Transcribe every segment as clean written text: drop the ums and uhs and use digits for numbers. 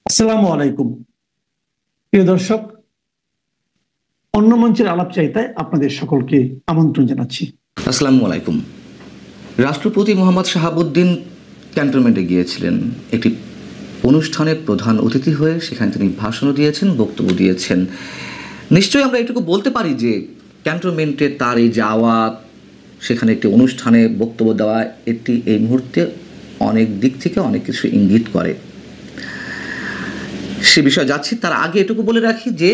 আসসালামু আলাইকুম। প্রিয় দর্শক, অন্য মঞ্চের আলাপ চাইতায় আপনাদের সকলকে আমন্ত্রণ জানাচ্ছি। আসসালামু আলাইকুম। রাষ্ট্রপতি মোহাম্মদ শাহাবুদ্দিন ক্যান্টনমেন্টে গিয়েছিলেন একটি অনুষ্ঠানের প্রধান অতিথি হয়ে। সেখানে তিনি ভাষণও দিয়েছেন, বক্তব্য দিয়েছেন। নিশ্চয়ই আমরা এটুকু বলতে পারি যে ক্যান্টনমেন্টে তার এই যাওয়া, সেখানে একটি অনুষ্ঠানে বক্তব্য দেওয়া, এটি এই মুহূর্তে অনেক দিক থেকে অনেক কিছু ইঙ্গিত করে। সে বিষয়ে যাচ্ছি, তার আগে এটুকু বলে রাখি যে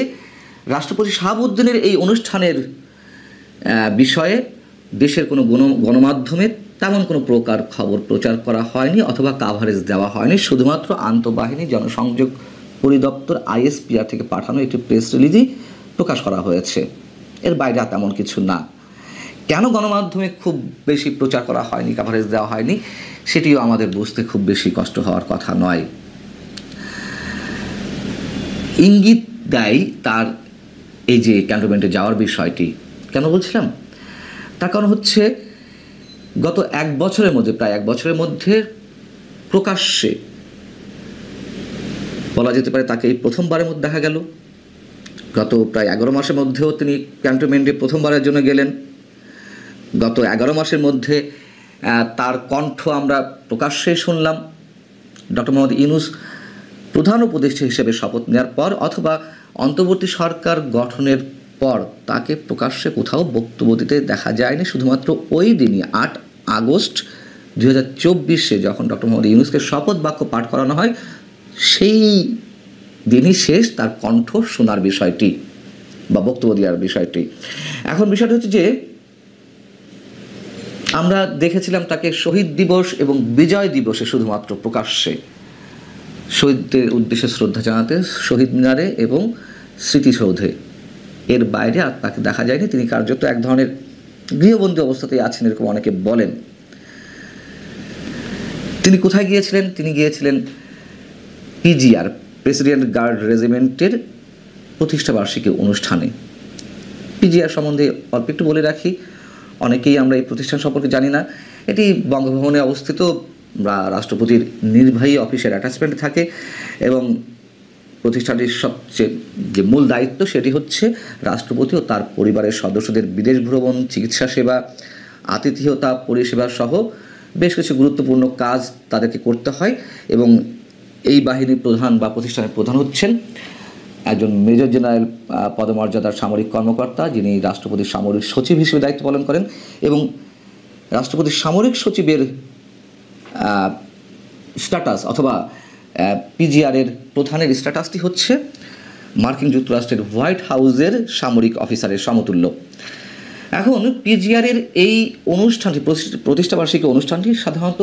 রাষ্ট্রপতি শাহাবুদ্দিনের এই অনুষ্ঠানের বিষয়ে দেশের কোনো গণমাধ্যমে তেমন কোনো প্রকার খবর প্রচার করা হয়নি অথবা কাভারেজ দেওয়া হয়নি। শুধুমাত্র আন্তঃবাহিনী জনসংযোগ পরিদপ্তর আইএসপিআর থেকে পাঠানো একটি প্রেস রিলিজই প্রকাশ করা হয়েছে। এর বাইরে তেমন কিছু না। কেন গণমাধ্যমে খুব বেশি প্রচার করা হয়নি, কাভারেজ দেওয়া হয়নি, সেটিও আমাদের বুঝতে খুব বেশি কষ্ট হওয়ার কথা নয়। ইঙ্গিত দেয় তার এই যে ক্যান্টনমেন্টে যাওয়ার বিষয়টি। কেন বলছিলাম? তার কারণ হচ্ছে গত প্রায় এক বছরের মধ্যে প্রকাশ্যে বলা যেতে পারে তাকে এই প্রথমবারের মধ্যে দেখা গেল। গত প্রায় 11 মাসের মধ্যেও তিনি ক্যান্টনমেন্টে প্রথমবারের জন্য গেলেন। গত 11 মাসের মধ্যে তার কণ্ঠ আমরা প্রকাশ্যে শুনলাম। ডক্টর মোহাম্মদ ইউনূস প্রধান উপদেষ্টা হিসেবে শপথ নেওয়ার পর অথবা অন্তর্বর্তী সরকার গঠনের পর তাকে প্রকাশ্যে কোথাও বক্তব্য দিতে দেখা যায়নি। শুধুমাত্র ওই দিনই 8 আগস্ট 2024 যখন ডক্টর মোহাম্মদ ইউনূসকে শপথ বাক্য পাঠ করানো হয়, সেই দিনই শেষ তার কণ্ঠ শোনার বিষয়টি বা বক্তব্য দেওয়ার বিষয়টি। এখন বিষয়টা হচ্ছে যে আমরা দেখেছিলাম তাকে শহীদ দিবস এবং বিজয় দিবসে শুধুমাত্র প্রকাশ্যে শহীদদের উদ্দেশ্যে শ্রদ্ধা জানাতে শহীদ মিনারে এবং স্মৃতিসৌধে। এর বাইরে আর তাকে দেখা যায়নি। তিনি কার্যত এক ধরনের গৃহবন্দী অবস্থাতেই আছেন, এরকম অনেকে বলেন। তিনি কোথায় গিয়েছিলেন? তিনি গিয়েছিলেন পিজিআর, প্রেসিডেন্ট গার্ড রেজিমেন্টের প্রতিষ্ঠাবার্ষিকী অনুষ্ঠানে। পিজিআর সম্বন্ধে অল্প একটু বলে রাখি, অনেকেই আমরা এই প্রতিষ্ঠান সম্পর্কে জানি না। এটি বঙ্গভবনে অবস্থিত, রাষ্ট্রপতির নির্বাহী অফিসের অ্যাটাচমেন্টে থাকে এবং প্রতিষ্ঠানটির সবচেয়ে যে মূল দায়িত্ব সেটি হচ্ছে রাষ্ট্রপতি ও তার পরিবারের সদস্যদের বিদেশ ভ্রমণ, চিকিৎসা সেবা, আতিথেয়তা পরিষেবা সহ বেশ কিছু গুরুত্বপূর্ণ কাজ তাদেরকে করতে হয়। এবং এই বাহিনীর প্রধান বা প্রতিষ্ঠানের প্রধান হচ্ছেন একজন মেজর জেনারেল পদমর্যাদার সামরিক কর্মকর্তা, যিনি রাষ্ট্রপতির সামরিক সচিব হিসেবে দায়িত্ব পালন করেন। এবং রাষ্ট্রপতির সামরিক সচিবের স্ট্যাটাস অথবা পিজিআরের প্রধানের স্ট্যাটাসটি হচ্ছে মার্কিন যুক্তরাষ্ট্রের হোয়াইট হাউসের সামরিক অফিসারের সমতুল্য। এখন পিজিআরের এই অনুষ্ঠানটি, প্রতিষ্ঠাবার্ষিকী অনুষ্ঠানটি সাধারণত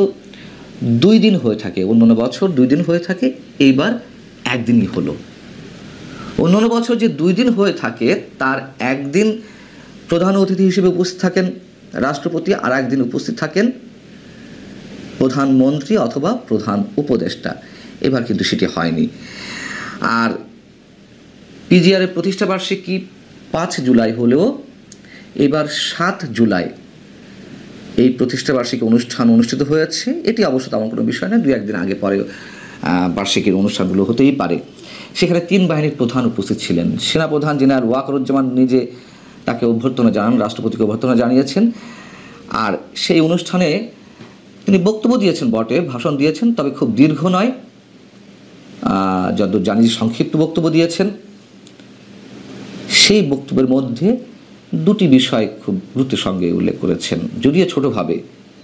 2 দিন হয়ে থাকে। অন্যান্য বছর 2 দিন হয়ে থাকে, এইবার 1 দিনই হলো। অন্যান্য বছর যে 2 দিন হয়ে থাকে তার 1 দিন প্রধান অতিথি হিসেবে উপস্থিত থাকেন রাষ্ট্রপতি, আর 1 দিন উপস্থিত থাকেন প্রধানমন্ত্রী অথবা প্রধান উপদেষ্টা। এবার কিন্তু সেটি হয়নি। আর পিজিআরের প্রতিষ্ঠাবার্ষিকী 5 জুলাই হলেও এবার 7 জুলাই এই প্রতিষ্ঠাবার্ষিকী অনুষ্ঠান অনুষ্ঠিত হয়েছে। এটি অবশ্য তেমন কোনো বিষয় না, 2-1 দিন আগে পরে বার্ষিকীর অনুষ্ঠানগুলো হতেই পারে। সেখানে 3 বাহিনীর প্রধান উপস্থিত ছিলেন। সেনাপ্রধান জেনারেল ওয়াকারুজ্জামান নিজে তাকে অভ্যর্থনা জানান, রাষ্ট্রপতিকে অভ্যর্থনা জানিয়েছেন। আর সেই অনুষ্ঠানে তিনি বক্তব্য দিয়েছেন বটে, ভাষণ দিয়েছেন, তবে খুব দীর্ঘ নয়, যতদূর জানি সংক্ষিপ্ত বক্তব্য দিয়েছেন। সেই বক্তব্যের মধ্যে 2টি বিষয় খুব গুরুত্বের সঙ্গে উল্লেখ করেছেন, যদিও ছোটোভাবে।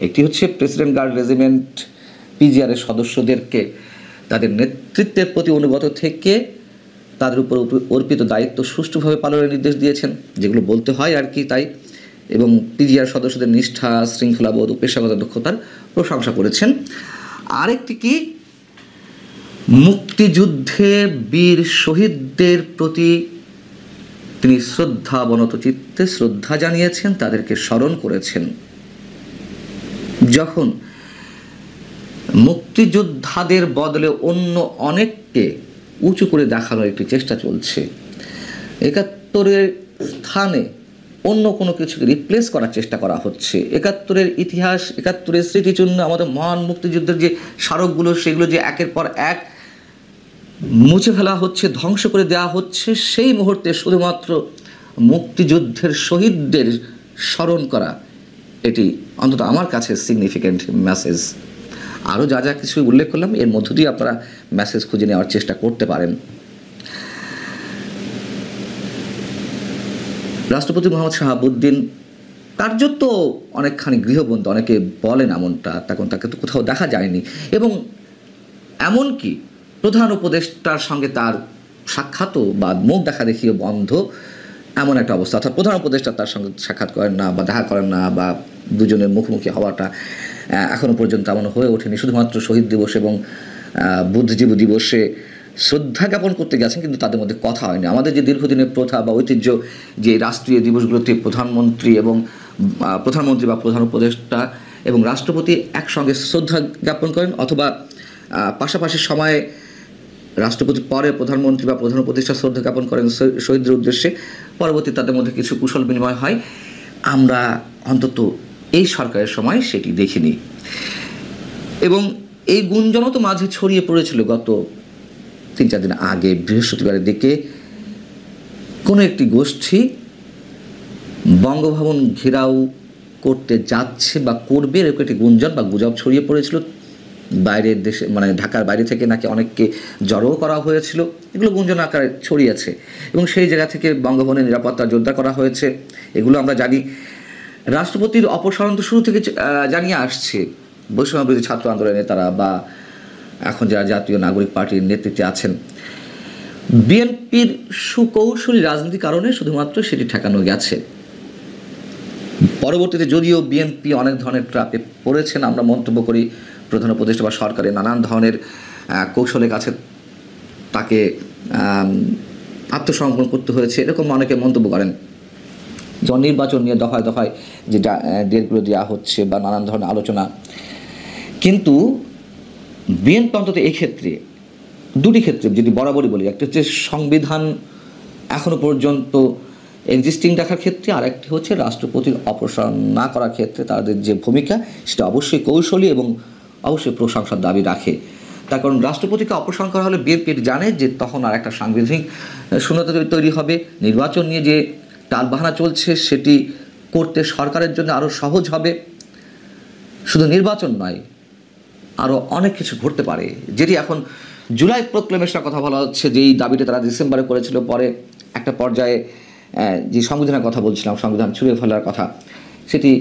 একটি হচ্ছে প্রেসিডেন্ট গার্ড রেজিমেন্ট পিজিআরের সদস্যদেরকে তাদের নেতৃত্বের প্রতি অনুগত থেকে তাদের উপর অর্পিত দায়িত্ব সুষ্ঠুভাবে পালনের নির্দেশ দিয়েছেন, যেগুলো বলতে হয় আর কি তাই। এবং পিজিআর সদস্যদের নিষ্ঠা, শৃঙ্খলাবোধ ও পেশাগত দক্ষতার প্রশংসা করেছেন। আরেকটি কি, মুক্তিযুদ্ধে বীর শহীদদের প্রতি তিনি শ্রদ্ধাবনত চিত্তে শ্রদ্ধা জানিয়েছেন, তাদেরকে স্মরণ করেছেন। যখন মুক্তিযোদ্ধাদের বদলে অন্য অনেককে উঁচু করে দেখানোর একটি চেষ্টা চলছে, 71-এর স্থানে অন্য কোনো কিছুকে রিপ্লেস করার চেষ্টা করা হচ্ছে, 71-এর ইতিহাস, 71-এর স্মৃতিচিহ্ন, আমাদের মহান মুক্তিযুদ্ধের যে স্মারকগুলো সেগুলো যে একের পর এক মুছে ফেলা হচ্ছে, ধ্বংস করে দেওয়া হচ্ছে, সেই মুহূর্তে শুধুমাত্র মুক্তিযুদ্ধের শহীদদের স্মরণ করা, এটি অন্তত আমার কাছে সিগনিফিক্যান্ট মেসেজ। আরও যা যা কিছু উল্লেখ করলাম এর মধ্য দিয়ে আপনারা মেসেজ খুঁজে নেওয়ার চেষ্টা করতে পারেন। রাষ্ট্রপতি মোহাম্মদ শাহাবুদ্দিন কার্যত অনেকখানি গৃহবন্দী, অনেকে বলেন এমনটা, তখন তাকে তো কোথাও দেখা যায়নি, এবং এমনকি প্রধান উপদেষ্টার সঙ্গে তার সাক্ষাৎও বা মুখ দেখা দেখিও বন্ধ, এমন একটা অবস্থা। অর্থাৎ প্রধান উপদেষ্টা তার সঙ্গে সাক্ষাৎ করেন না বা দেখা করেন না, বা দুজনের মুখোমুখি হওয়াটা এখনও পর্যন্ত এমন হয়ে ওঠেনি। শুধুমাত্র শহীদ দিবস এবং বুদ্ধিজীবী দিবসে শ্রদ্ধা জ্ঞাপন করতে গেছেন, কিন্তু তাদের মধ্যে কথা হয়নি। আমাদের যে দীর্ঘদিনের প্রথা বা ঐতিহ্য, যে রাষ্ট্রীয় দিবসগুলোতে প্রধানমন্ত্রী বা প্রধান উপদেষ্টা এবং রাষ্ট্রপতি একসঙ্গে শ্রদ্ধা জ্ঞাপন করেন, অথবা পাশাপাশি সময়ে রাষ্ট্রপতি পরে প্রধানমন্ত্রী বা প্রধান উপদেষ্টা শ্রদ্ধা জ্ঞাপন করেন শহীদদের উদ্দেশ্যে, পরবর্তী তাদের মধ্যে কিছু কুশল বিনিময় হয়, আমরা অন্তত এই সরকারের সময় সেটি দেখিনি। এবং এই গুঞ্জনও তো মাঝে ছড়িয়ে পড়েছিল গত 3-4 দিন আগে, বৃহস্পতিবারের দিকে কোনো একটি গোষ্ঠী বঙ্গভবন ঘেরাও করতে যাচ্ছে বা করবে, এরকম একটি গুঞ্জন বা গুজব ছড়িয়ে পড়েছিল। বাইরের দেশে, মানে ঢাকার বাইরে থেকে নাকি অনেককে জড়ো করা হয়েছিল, এগুলো গুঞ্জন আকারে ছড়িয়েছে, এবং সেই জায়গা থেকে বঙ্গভবনের নিরাপত্তা জোরদার করা হয়েছে, এগুলো আমরা জানি। রাষ্ট্রপতির অপসারণ তো শুরু থেকে জানিয়ে আসছে বৈষম্যবিরোধী ছাত্র আন্দোলনের নেতারা বা এখন যারা জাতীয় নাগরিক পার্টির নেতৃত্বে আছেন। বিএনপির সুকৌশলী রাজনীতির কারণে শুধুমাত্র সেটি ঠেকানো গেছে। পরবর্তীতে যদিও বিএনপি অনেক ধরনের ট্র্যাপে পড়েছেন, আমরা মন্তব্য করি প্রধান উপদেষ্টা বা সরকারের নানান ধরনের কৌশলের কাছে তাকে আত্মসমর্পণ করতে হয়েছে, এরকম অনেকে মন্তব্য করেন। যখন নির্বাচন নিয়ে দফায় দফায় যে ডেটগুলো দেওয়া হচ্ছে বা নানান ধরনের আলোচনা, কিন্তু বিএনপি অন্তত এই ক্ষেত্রে, দুটি ক্ষেত্রে যদি বরাবরই বলি, একটা হচ্ছে সংবিধান এখনো পর্যন্ত এক্সিস্টিং রাখার ক্ষেত্রে, আর একটি হচ্ছে রাষ্ট্রপতির অপসারণ না করার ক্ষেত্রে তাদের যে ভূমিকা, সেটা অবশ্যই কৌশলী এবং অবশ্যই প্রশংসার দাবি রাখে। তার কারণ রাষ্ট্রপতিকে অপসারণ করা হলে বিএনপি জানে যে তখন আর একটা সাংবিধানিক শূন্যতা তৈরি হবে, নির্বাচন নিয়ে যে টালবাহানা চলছে সেটি করতে সরকারের জন্য আরও সহজ হবে। শুধু নির্বাচন নয়, আরও অনেক কিছু ঘটতে পারে, যেটি এখন জুলাই প্রক্লেমেশনের কথা বলা হচ্ছে, যেই দাবিটা তারা ডিসেম্বরে করেছিল, পরে একটা পর্যায়ে যে সংবিধানের কথা বলছিলাম, সংবিধান ছুঁড়ে ফেলার কথা, সেটি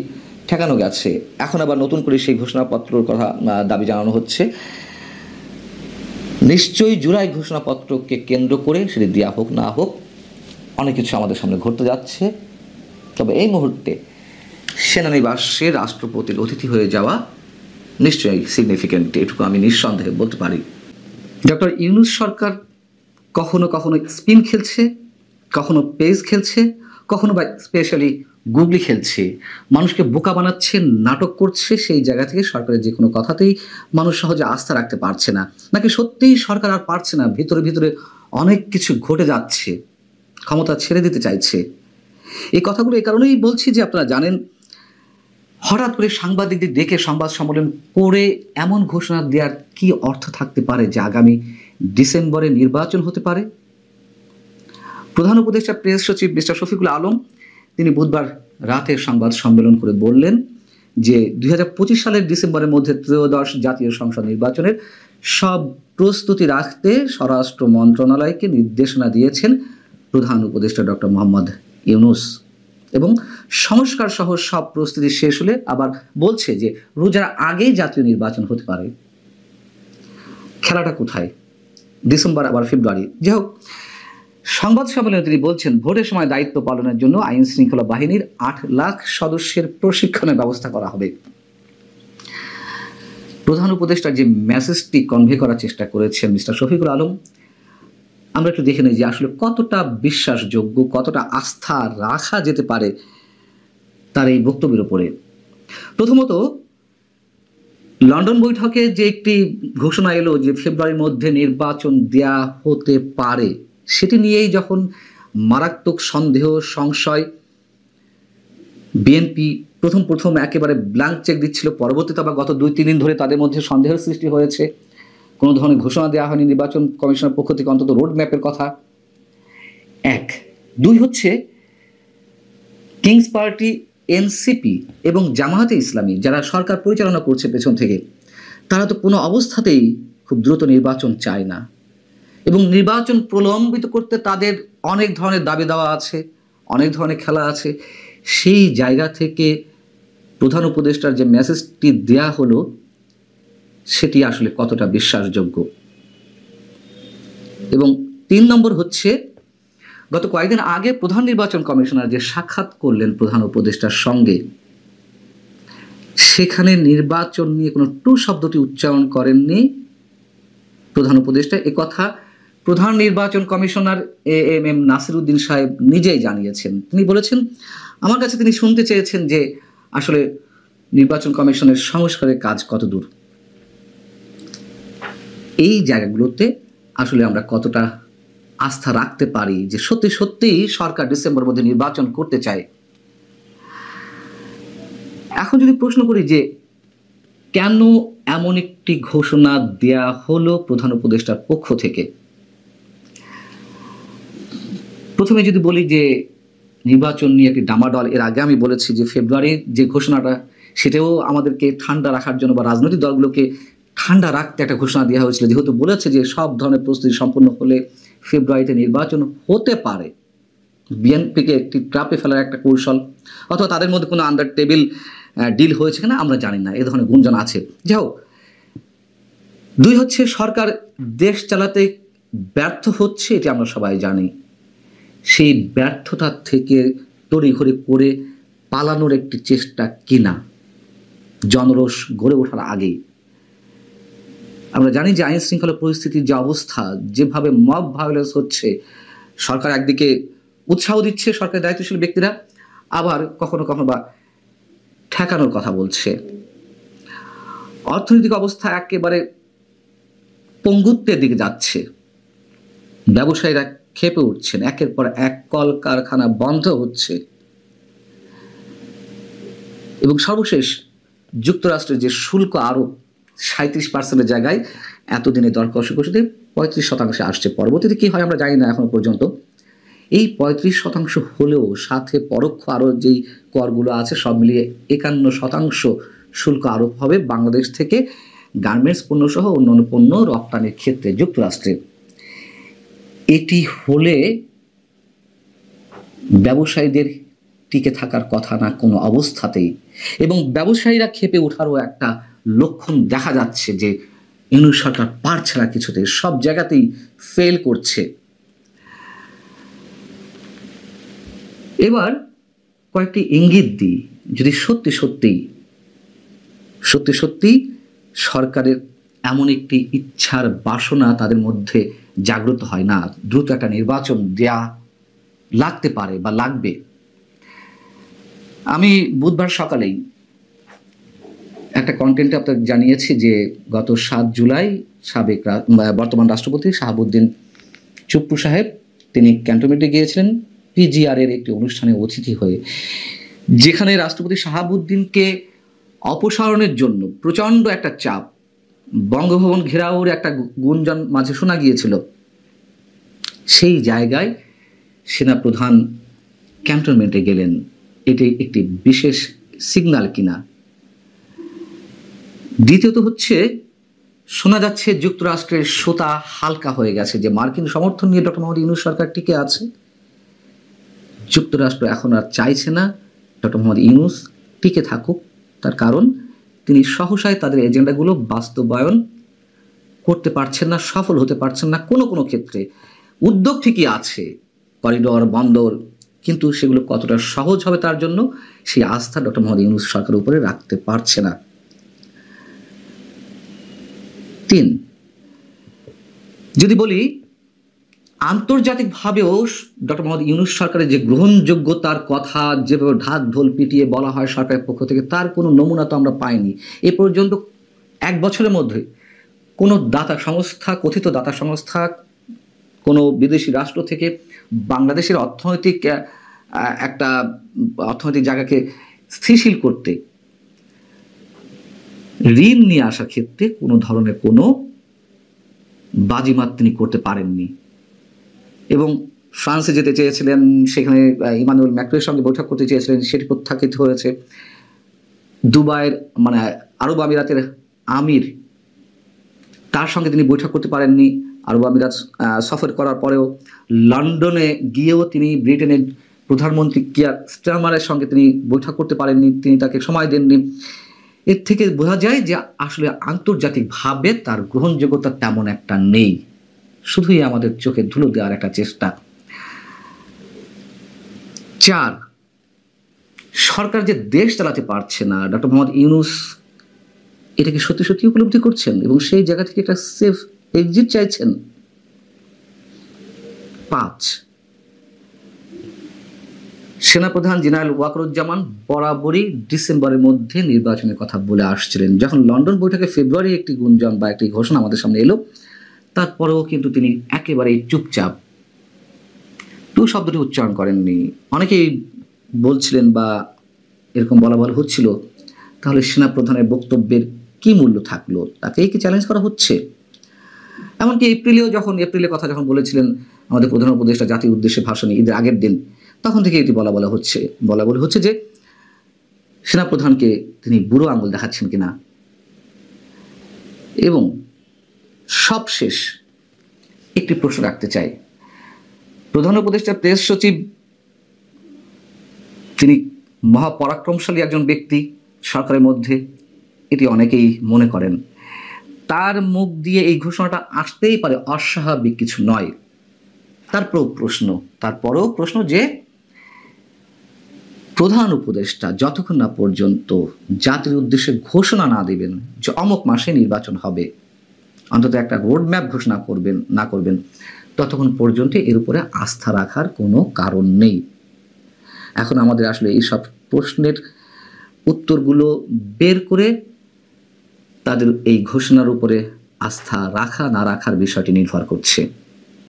ঠেকানো গেছে। এখন আবার নতুন করে সেই ঘোষণাপত্রর কথা দাবি জানানো হচ্ছে। নিশ্চয়ই জুলাই ঘোষণাপত্রকে কেন্দ্র করে সেটি দেওয়া হোক না হোক, অনেক কিছু আমাদের সামনে ঘটতে যাচ্ছে। তবে এই মুহূর্তে সেনানিবাসে রাষ্ট্রপতির অতিথি হয়ে যাওয়া নিশ্চয়ই সিগনিফিক্যান্ট, এটুকু আমি নিঃসন্দেহে বলতে পারি। ডক্টর ইউনূস সরকার কখনো কখনো স্পিন খেলছে, কখনো পেজ খেলছে, কখনো বা স্পেশালি গুগলি খেলছে, মানুষকে বোকা বানাচ্ছে, নাটক করছে। সেই জায়গা থেকে সরকারের যে কোনো কথাতেই মানুষ সহজে আস্থা রাখতে পারছে না, নাকি সত্যিই সরকার আর পারছে না, ভিতরে ভিতরে অনেক কিছু ঘটে যাচ্ছে, ক্ষমতা ছেড়ে দিতে চাইছে। এই কথাগুলো এই কারণেই বলছি যে আপনারা জানেন, হঠাৎ করে সাংবাদিকদের ডেকে সংবাদ সম্মেলন করে এমন ঘোষণা দেওয়ার কি অর্থ থাকতে পারে যে আগামী ডিসেম্বরে নির্বাচন হতে পারে। প্রধান উপদেষ্টা প্রেস সচিব মিস্টার শফিকুল আলম তিনি বুধবার রাতে সংবাদ সম্মেলন করে বললেন যে 2025 সালের ডিসেম্বরের মধ্যে ত্রয়োদশ জাতীয় সংসদ নির্বাচনের সব প্রস্তুতি রাখতে স্বরাষ্ট্র মন্ত্রণালয়কে নির্দেশনা দিয়েছেন প্রধান উপদেষ্টা ডক্টর মোহাম্মদ ইউনূস, এবং সংস্কার সহ সব প্রস্তুতি শেষ হলে আবার বলছে যে রোজার আগেই জাতীয় নির্বাচন হতে পারে। খেলাটা কোথায়? ডিসেম্বর আবার ফেব্রুয়ারি? যাই হোক, সংবাদ সম্মেলনে তিনি বলছেন, ভোটের সময় দায়িত্ব পালনের জন্য আইন শৃঙ্খলা বাহিনীর 8 লাখ সদস্যের প্রশিক্ষণের ব্যবস্থা করা হবে। প্রধান উপদেষ্টা যে মেসেজটি কনভে করার চেষ্টা করেছেন মিস্টার শফিকুল আলম, আমরা একটু দেখে নিই যে আসলে কতটা বিশ্বাসযোগ্য, কতটা আস্থা রাখা যেতে পারে তার এই বক্তব্যের উপরে। প্রথমত, লন্ডন বৈঠকে যে একটি ঘোষণা এলো যে ফেব্রুয়ারির মধ্যে নির্বাচন দেয়া হতে পারে, সেটি নিয়েই যখন মারাত্মক সন্দেহ, সংশয়, বিএনপি প্রথম একেবারে ব্ল্যাঙ্ক চেক দিচ্ছিল, পরবর্তীতে আবার গত 2-3 দিন ধরে তাদের মধ্যে সন্দেহের সৃষ্টি হয়েছে, কোনো ধরনের ঘোষণা দেওয়া হয়নি নির্বাচন কমিশনের পক্ষ থেকে, অন্তত রোড ম্যাপের কথা। এক। দুই হচ্ছে কিংস পার্টি, এনসিপি এবং জামায়াতে ইসলামী যারা সরকার পরিচালনা করছে পেছন থেকে, তারা তো কোনো অবস্থাতেই খুব দ্রুত নির্বাচন চায় না, এবং নির্বাচন প্রলম্বিত করতে তাদের অনেক ধরনের দাবি দেওয়া আছে, অনেক ধরনের খেলা আছে। সেই জায়গা থেকে প্রধান উপদেষ্টার যে মেসেজটি দেয়া হলো সেটি আসলে কতটা বিশ্বাসযোগ্য। এবং 3 নম্বর হচ্ছে, গত কয়েকদিন আগে প্রধান নির্বাচন কমিশনার যে সাক্ষাৎ করলেন প্রধান উপদেষ্টার সঙ্গে, সেখানে নির্বাচন নিয়ে কোনো টু শব্দটি উচ্চারণ করেননি প্রধান উপদেষ্টা। একথা প্রধান নির্বাচন কমিশনার AMM নাসিরউদ্দিন সাহেব নিজেই জানিয়েছেন। তিনি বলেছেন, আমার কাছে তিনি শুনতে চেয়েছেন যে আসলে নির্বাচন কমিশনের সংস্কারের কাজ কত দূর। এই জায়গাগুলোতে আসলে আমরা কতটা আস্থা রাখতে পারি যে সত্যি সত্যিই সরকার ডিসেম্বর মধ্যে নির্বাচন করতে চায়। এখন যদি প্রশ্ন করি যে কেন এমন একটি ঘোষণা দেয়া হলো প্রধান উপদেষ্টার পক্ষ থেকে, প্রথমে যদি বলি যে নির্বাচন নিয়ে একটি ডামাডল, এর আগে আমি বলেছি যে ফেব্রুয়ারির যে ঘোষণাটা, সেটাও আমাদেরকে ঠান্ডা রাখার জন্য বা রাজনৈতিক দলগুলোকে ঠান্ডা রাখতে একটা ঘোষণা দেওয়া হয়েছিল, যেহেতু বলেছে যে সব ধরনের প্রস্তুতি সম্পন্ন হলে ফেব্রুয়ারিতে নির্বাচন হতে পারে। বিএনপিকে একটি ট্রাপে ফেলার একটা কৌশল, অথবা তাদের মধ্যে কোনো আন্ডার টেবিল ডিল হয়েছে কিনা আমরা জানি না, এ ধরনের গুঞ্জন আছে। যাই হোক, 2 হচ্ছে সরকার দেশ চালাতে ব্যর্থ হচ্ছে, এটি আমরা সবাই জানি। সেই ব্যর্থতা থেকে তড়িঘড়ি করে পালানোর একটি চেষ্টা কিনা জনরোষ গড়ে ওঠার আগেই। আমরা জানি যে আইন শৃঙ্খলা পরিস্থিতির যে অবস্থা, যেভাবে মব ভায়োলেন্স হচ্ছে, সরকার একদিকে উৎসাহ দিচ্ছে সরকারের দায়িত্বশীল ব্যক্তিরা, আবার কখনো কখনো বা ঠেকানোর কথা বলছে। অর্থনৈতিক অবস্থা একেবারে পঙ্গুত্বের দিকে যাচ্ছে, ব্যবসায়ীরা ক্ষেপে উঠছেন, একের পর এক কলকারখানা বন্ধ হচ্ছে, এবং সর্বশেষ যুক্তরাষ্ট্রের যে শুল্ক আরোপ 37% জায়গায় এতদিনে দর কষাকষিতে 35% আসছে। পরবর্তীতে কি হয় আমরা জানি না এখনো পর্যন্ত। এই 35% হলেও সাথে পরোক্ষ আরও যেই করগুলো আছে সব মিলিয়ে 51% শুল্ক আরোপ হবে বাংলাদেশ থেকে গার্মেন্টস পণ্য সহ অন্যান্য পণ্য রপ্তানির ক্ষেত্রে যুক্তরাষ্ট্রে। এটি হলে ব্যবসায়ীদের টিকে থাকার কথা না কোনো অবস্থাতেই, এবং ব্যবসায়ীরা ক্ষেপে ওঠারও একটা লক্ষণ দেখা যাচ্ছে যে ইউনূস সরকার পারছে না কিছুতে, সব জায়গাতেই ফেল করছে। এবার কয়েকটি ইঙ্গিত দিই, যদি সত্যি সত্যি সরকারের এমন একটি ইচ্ছার বাসনা তাদের মধ্যে জাগ্রত হয় না, দ্রুত একটা নির্বাচন দেয়া লাগতে পারে বা লাগবে। আমি বুধবার সকালেই একটা কন্টেন্টে আপনাদের জানিয়েছি যে গত 7 জুলাই সাবেক বর্তমান রাষ্ট্রপতি শাহাবুদ্দিন চুপ্পু সাহেব তিনি ক্যান্টনমেন্টে গিয়েছিলেন PGR এর একটি অনুষ্ঠানে অতিথি হয়ে, যেখানে রাষ্ট্রপতি শাহাবুদ্দিনকে অপসারণের জন্য প্রচণ্ড একটা চাপ, বঙ্গভবন ঘেরাওর একটা গুঞ্জন মাঝে শোনা গিয়েছিল। সেই জায়গায় সেনাপ্রধান ক্যান্টনমেন্টে গেলেন, এটি একটি বিশেষ সিগন্যাল কিনা। দ্বিতীয়ত হচ্ছে, শোনা যাচ্ছে যুক্তরাষ্ট্রের সুতা হালকা হয়ে গেছে, যে মার্কিন সমর্থন নিয়ে ডক্টর মোহাম্মদ ইউনূস সরকার টিকে আছে। যুক্তরাষ্ট্র এখন আর চাইছে না ডক্টর মোহাম্মদ ইউনূস টিকে থাকুক, তার কারণ তিনি সহসায় তাদের এজেন্ডাগুলো বাস্তবায়ন করতে পারছেন না, সফল হতে পারছেন না। কোনো কোনো ক্ষেত্রে উদ্যোগ ঠিকই আছে, করিডোর, বন্দর, কিন্তু সেগুলো কতটা সহজ হবে তার জন্য সেই আস্থা ডক্টর মোহাম্মদ ইউনূস সরকারের উপরে রাখতে পারছে না। 3, যদি বলি আন্তর্জাতিকভাবেও ডক্টর মোহাম্মদ ইউনূস সরকারের যে গ্রহণযোগ্যতার কথা যেভাবে ঢাক ঢোল পিটিয়ে বলা হয় সরকারের পক্ষ থেকে, তার কোনো নমুনা তো আমরা পাইনি এ পর্যন্ত। 1 বছরের মধ্যে কোনো দাতা সংস্থা, কথিত দাতা সংস্থা, কোনো বিদেশি রাষ্ট্র থেকে বাংলাদেশের অর্থনৈতিক জায়গাকে স্থিতিশীল করতে, ঋণ নিয়ে আসার ক্ষেত্রে কোনো ধরনের কোনো বাজিমাত তিনি করতে পারেননি এবং ফ্রান্সে যেতে চেয়েছিলেন, সেখানে ইমানুয়েল ম্যাক্রোর সঙ্গে বৈঠক করতে চেয়েছিলেন, সেটি প্রত্যাখ্যাত হয়েছে। দুবাইয়ের মানে আরব আমিরাতের আমির, তার সঙ্গে তিনি বৈঠক করতে পারেননি। আরব আমিরাত সফর করার পরেও লন্ডনে গিয়েও তিনি ব্রিটেনের প্রধানমন্ত্রী কিয়ার স্টারমারের সঙ্গে তিনি বৈঠক করতে পারেননি, তিনি তাকে সময় দেননি। এর থেকে বোঝা যায় যে আসলে আন্তর্জাতিকভাবে তার গ্রহণযোগ্যতা তেমন একটা নেই, শুধুই আমাদের চোখে ধুলো দেওয়ার একটা চেষ্টা। 4, সরকার যে দেশ চালাতে পারছে না, ডক্টর মোহাম্মদ ইউনূস এটাকে সত্যি সত্যি উপলব্ধি করছেন এবং সেই জায়গা থেকে একটা সেফ এক্সিট চাইছেন। 5, সেনাপ্রধান জেনারেল ওয়াকারুজ্জামান বরাবরই ডিসেম্বরের মধ্যে নির্বাচনের কথা বলে আসছিলেন। যখন লন্ডন বৈঠকে ফেব্রুয়ারি একটি গুঞ্জন বা একটি ঘোষণা আমাদের সামনে এলো, তারপরেও কিন্তু তিনি একেবারেই চুপচাপ, টু শব্দটি উচ্চারণ করেননি। অনেকেই বলছিলেন বা এরকম বলা হচ্ছিল, তাহলে সেনাপ্রধানের বক্তব্যের কি মূল্য থাকলো, তাকেই কি চ্যালেঞ্জ করা হচ্ছে? এমনকি এপ্রিলের কথা যখন বলেছিলেন আমাদের প্রধান উপদেষ্টা জাতির উদ্দেশ্যে ভাষণে ঈদের আগের দিন, তখন থেকে এটি বলা হচ্ছে যে সেনাপ্রধানকে তিনি বুড়ো আঙুল দেখাচ্ছেন কিনা। এবং সবশেষ একটি প্রশ্ন রাখতে চাই, প্রধান উপদেষ্টা প্রেস সচিব তিনি মহাপরাক্রমশালী একজন ব্যক্তি সরকারের মধ্যে, এটি অনেকেই মনে করেন। তার মুখ দিয়ে এই ঘোষণাটা আসতেই পারে, অস্বাভাবিক কিছু নয়। তারপরেও প্রশ্ন যে প্রধান উপদেষ্টা যতক্ষণ না পর্যন্ত জাতির উদ্দেশ্যে ঘোষণা না দেবেন যে অমুক মাসে নির্বাচন হবে, অন্তত একটা রোডম্যাপ ঘোষণা না করবেন, ততক্ষণ পর্যন্ত এর উপরে আস্থা রাখার কোনো কারণ নেই। এখন আমাদের আসলে এই সব প্রশ্নের উত্তরগুলো বের করে তাদের এই ঘোষণার উপরে আস্থা রাখা না রাখার বিষয়টি নির্ভর করছে।